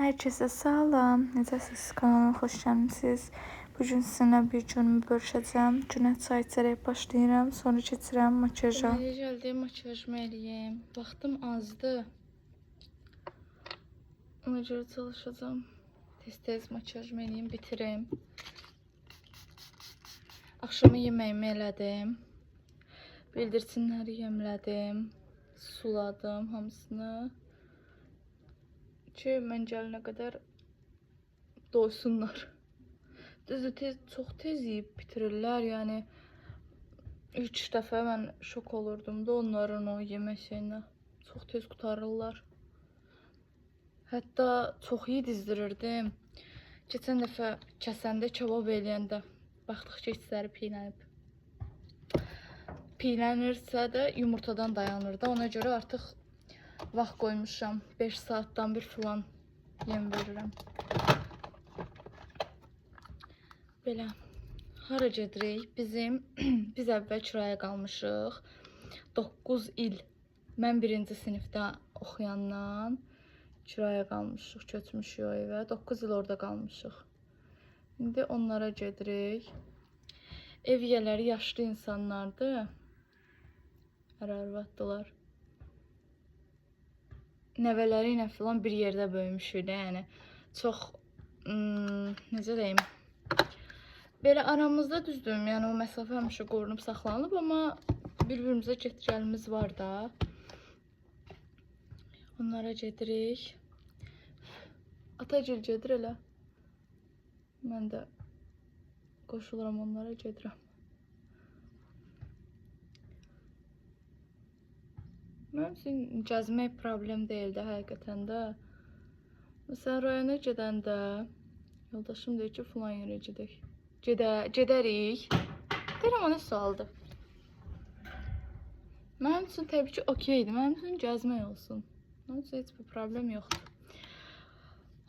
Herkese salam. Necəsiz? Kanalıma xoş gəlmisiniz. Bugün sizinlə bir günümü bölüşəcəm. Günə çay içərək başlayıram. Sonra keçirəm makyaja. Deməli gəldim, makyajımı eləyim. Vaxtım azdı. Ona görə çalışacağım. Tez-tez makyajımı eləyim, bitirim. Axşamı yeməyimi elədim. Bildirçinləri yemlədim. Suladım hamısını. Ki, mən gəlinə qədər doysunlar. Düzdür, çox tez yeyib bitirirlər. Yəni, ilk dəfə mən şok olurdum da onların o yemək şeyinə. Çox tez qutarırlar. Hətta çox iyi dizdirirdim. Keçən dəfə kəsəndə, kebab eləyəndə baxdıq ki, içləri piylənib. Piylənirsə də yumurtadan dayanır da. Ona görə artıq vaxt qoymuşam. 5 saatdan bir filan yem verirəm. Belə. Hara gedirik? Biz əvvəl kiraya qalmışıq. 9 il. Mən 1-ci sinifdə oxuyandan kiraya qalmışıq. Köçmüşük o evə. 9 il orada qalmışıq. İndi onlara gedirik. Ev yiyələri yaşlı insanlardır. Ər-arvaddılar. Nəvələri ilə filan bir yerdə böyümüşük də, yəni çox, necə deyim, belə aramızda düzdür, yəni o məsafə həmişə qorunub saxlanılıb, amma bir-birimizə get-gəlimiz var da. Onlara gedirik. Atagil gedir elə. Mən də qoşuluram onlara, gedirəm. Mənim üçün gəzmək problem deyil də, həqiqətən də. Məsələn, rayona gedəndə yoldaşım deyir ki, filan yerə gedək. Gedərik. Deyirəm, o nə sualdır? Mənim üçün təbii ki, okeydir. Mənim üçün gəzmək olsun. Mənim üçün heç bir problem yoxdur.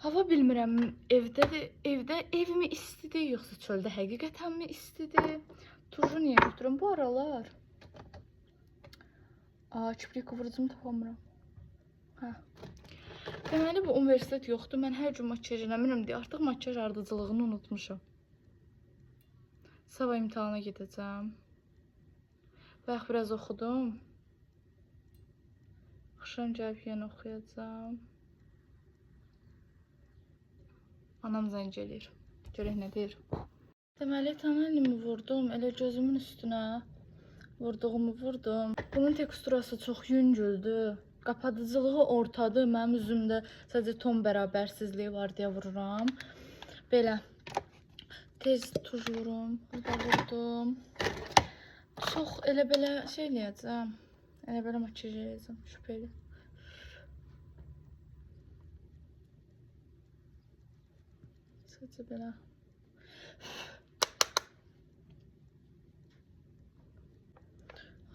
Hava bilmirəm, evdə evimi istidir, yoxsa çöldə həqiqətənmi istidir? Turju niyə götürüm bu aralar? Kiprik qıvırcım tapamıram. Deməli, bu universitet yoxdur. Mən hər gün makyaj eləmirəm deyə artıq makyaj ardıcılığını unutmuşam. Sabah imtihana gedəcəm. Bayaq biraz oxudum. Axşam gəlib yenə oxuyacam. Anam zəng eləyir. Görək nə deyir. Deməli, tonalimi vurdum. Elə gözümün üstünə vurduğumu vurdum. Bunun teksturası çox yüngüldür. Qapadıcılığı ortadır. Mənim üzümdə sadəcə ton bərabərsizliyi var deyə vururam. Belə. Tez tuj vurum. Burada vurdum. Çox elə-belə şey eləyəcəm. Elə-belə makyaj eləyəcəm. Şübhəli. Sadəcə belə.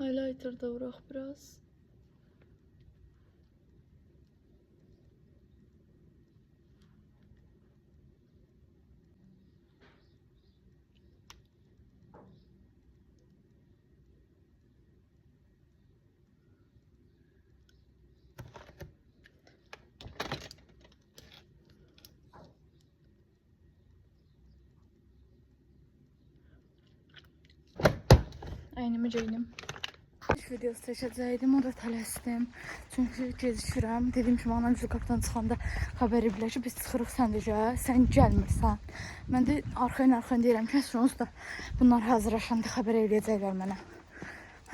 Highlighter da vuraq biraz. Əynimi geyindim. Videosu çəkəcəkdim, o da tələsdim. Çünki gecişirəm. Dediyim kimi, anam bizi qapıdan çıxanda xəbər ediblər ki, biz çıxırıq, sən də gəl, sən gəlmirsən. Mən də arxayın deyirəm ki, onsuz da bunlar hazırlaşanda xəbər eləyəcəklər mənə.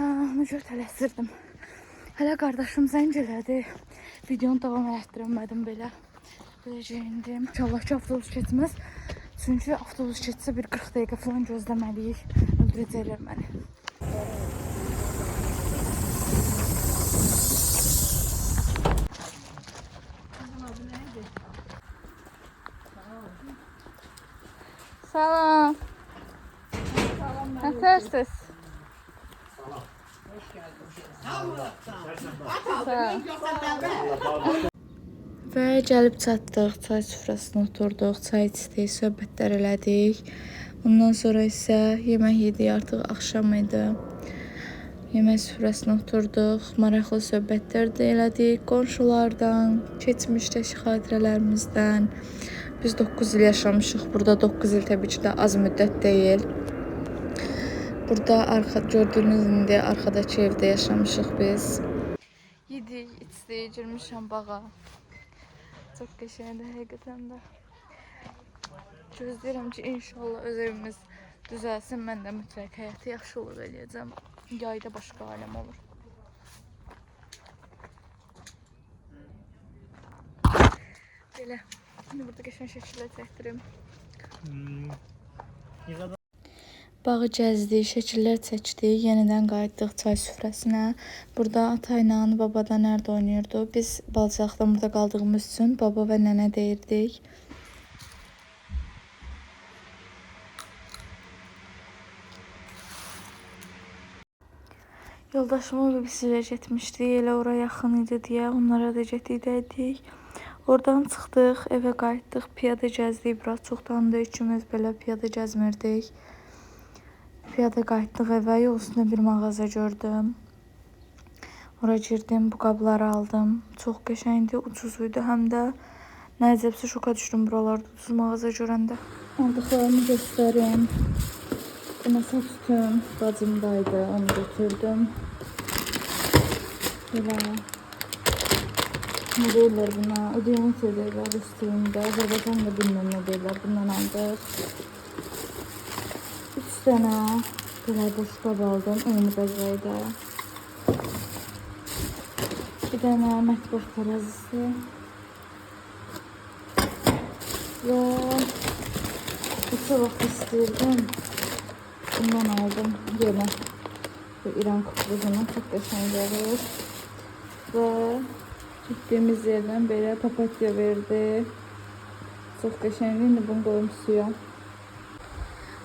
Ona görə tələsirdim. Hələ qardaşım zəng elədi. Videonu davam elətdirəmədim belə. Belə geyindim. İnşallah ki, avtobus keçməz. Çünki avtobus keçsə bir 40 dəqiqə falan gözləməliyik. Öldürəcəklər məni. Salam. Nətərsiz? Və gəlib çatdıq, çay süfrəsində oturduq, çay içdik, söhbətlər elədik. Ondan sonra isə yemək yedik, artıq axşam idi. Yemək süfrəsinə oturduq, maraqlı söhbətlər də elədik qonşulardan, keçmişdəki xatirələrimizdən. Biz 9 il yaşamışıq burada. 9 il təbii ki də az müddət deyil. Burada gördüyünüz indi arxadakı evdə yaşamışıq biz. Yedik, içdik, girmişəm bağa. Çox qəşəngdir həqiqətən də. Gözləyirəm ki, inşallah öz evimiz düzəlsin. Mən də mütləq həyatı yaxşılıq eləyəcəm. Yayda başqa aləm olur. Belə. Şimdi burada qəşəng şəkillər çəkdirim. Bağı gəzdik, şəkillər çəkdik. Yenidən qayıtdıq çay süfrəsinə. Burada ata ilə baba da nerede oynayırdı? Biz balacaqdan burada qaldığımız üçün baba və nənə deyirdik. Yoldaşımın bibisiyle getmişdi. Elə ora yaxın idi deyə onlara da getdik. Oradan çıxdıq, evə qayıtdıq, piyada gəzdik. Biraz çoxdandır ikimiz belə piyada gəzmirdik. Piyada qayıtdıq evə, yol üstündə bir mağaza gördüm. Ora girdim, bu qabları aldım. Çox qəşəngdir, ucuz idi həm də. Nəzəbsə şoka düşdüm buralarda ucuz mağaza görəndə. Aldıqlarımı göstərim. Buna saçdım, bacımdaydı, onu götürdüm. Belə. Ne deyirlər buna? Ödəyəmin deyirlər üstündə. Azərbaycanla bilməm nə deyirlər. Bundan aldıq. 3 dənə belə boşqab aldım. Eyni bəzəkdə. 2 dənə mətbəx tarazisi. Və neçə vaxt istəyirdim. Bundan aldım. Yeni. Bu İran kukruzunun çok qəşəng olur. Və gittiğimiz yerdən belə papatya verdi. Çox qəşəngdir. İndi bunu qoyum suya.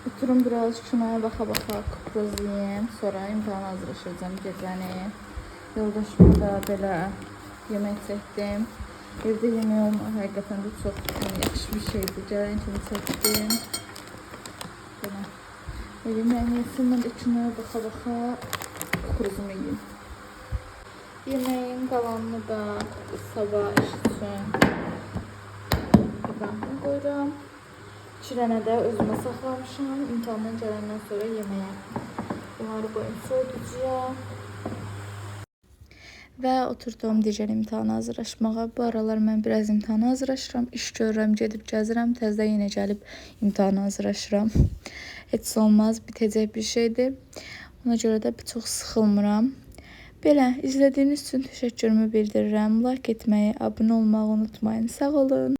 Oturum biraz şunaya baxa-baxa kukruz yiyeyim. Sonra imtihana hazırlaşacağım gecəni. Yoldaşıma da belə yemək çəkdim. Evdə yemək olmaq həqiqətən də çox yaxşı bir şeydir. Gələn kimi çəkdim. Belə. Yeməğini yesin, mən də şunaya baxa-baxa kukruzumu yiyeyim. Yeməyin qalanını da sabah iş üçün İbrahimə qoyuram. 2 dənə də özümə saxlamışam. İmtahandan gələndən sonra yeməyə. Bunları qoyum soğuducuya. Və oturdum digər imtihana hazırlaşmağa. Bu aralar mən biraz imtihana hazırlaşıram. İş görürəm, gedib gəzirəm. Təzədən yenə gəlib imtihana hazırlaşıram. Heç olmaz, bitəcək bir şeydir. Ona görə də çox sıxılmıram. Belə, izlədiyiniz üçün təşəkkürümü bildirirəm. Like etməyi, abunə olmağı unutmayın. Sağ olun.